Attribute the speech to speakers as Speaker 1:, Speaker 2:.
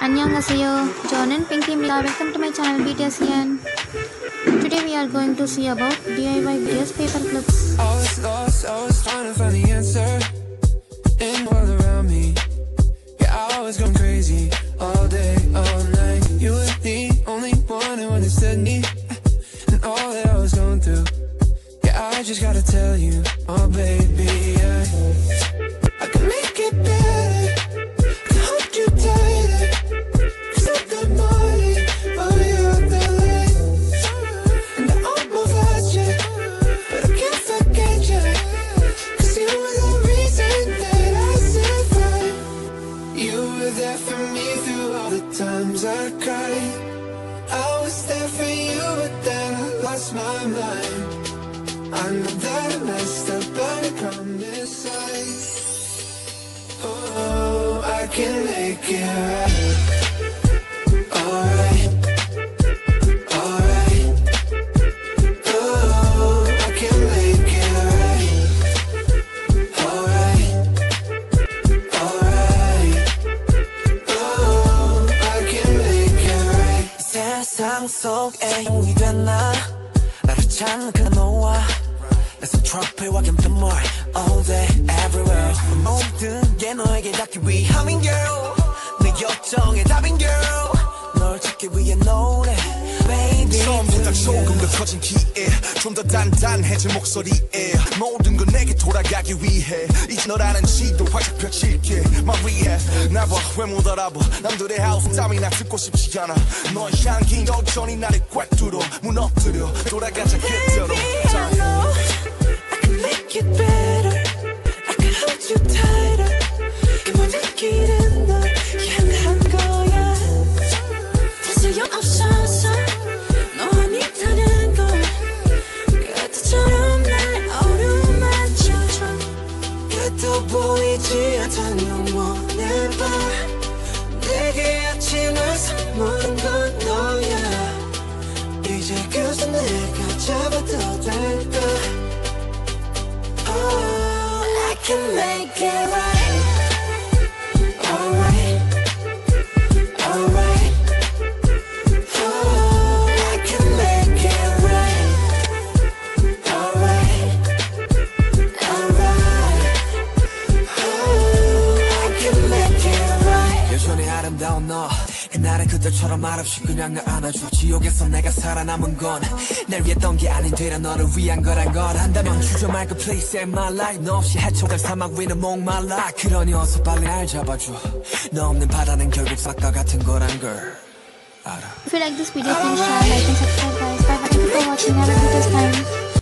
Speaker 1: Annyeonghaseyo, John and Pinky Mila. Welcome to my channel BTSCN. Today we are going to see about DIY BTS paper clips.
Speaker 2: I was lost, I was trying to find the answer in the world around me. Yeah, I was going crazy all day, all night. You were the only one who understood me and all that I was going through. Yeah, I just gotta tell you, oh baby, I can make it better, I can hold you tighter. Cause at the morning, oh you're the light. And I almost lost you, but I can't forget you. Cause you were the reason that I survived. You were there for me through all the times I cried. I was there for you, but then I lost my mind. I know that I messed up, but I promise I can make it right. Alright, alright. Oh, I can make it right. Alright, alright. Oh, I can make it right.
Speaker 3: 세상 속에 용이 된 나 나를 찾는 그 너와 There's a trophy walking the more all day everywhere 모든 게 너에게 닿기 위함인 girl 내 요청에 답인 girl 널 찾기 위해 노래 baby
Speaker 4: 처음보다 조금 더 커진 키에 좀 더 단단해진 목소리에 모든 건 내게 돌아가기 위해 이제 너라는 지도 활짝 펼칠게 Maria 나봐 왜 못 알아봐 남들의 하우스 땀이나 듣고 싶지 않아 너의 향기 여전히 나를 꿰뚫어 무너뜨려 돌아가자 그대로
Speaker 3: Baby I know I can make it better I can hold you tighter 그 모든 길은 널 향한 거야 소용없어서 너 아니다는 걸 그때처럼 날 어루만져줘 끝도 보이지 않던 영원의 밤 내게 아침을 선물한 건 너야 이제 그저 내가 잡아도 될까 Oh, I can make it right Alright Alright Oh, I can make it right Alright Alright Oh, I can make it right 여전히 아름다운 너 그날의 그들처럼 말없이 그냥 날 안아줘 지옥에서 내가 살아남은 건 날 위했던 게 아닌 되려 너를 위한 거란 걸 한다면 주저 말고 please save my life 너 없이 헤쳐갈 사막 위는 목말라 그러니 어서 빨리 날 잡아줘 너 없는 바다는 결국 싹과 같은 거란 걸 알아
Speaker 1: If you like this video, please share, like and subscribe guys. Bye bye. Thank you for watching. Have a good time.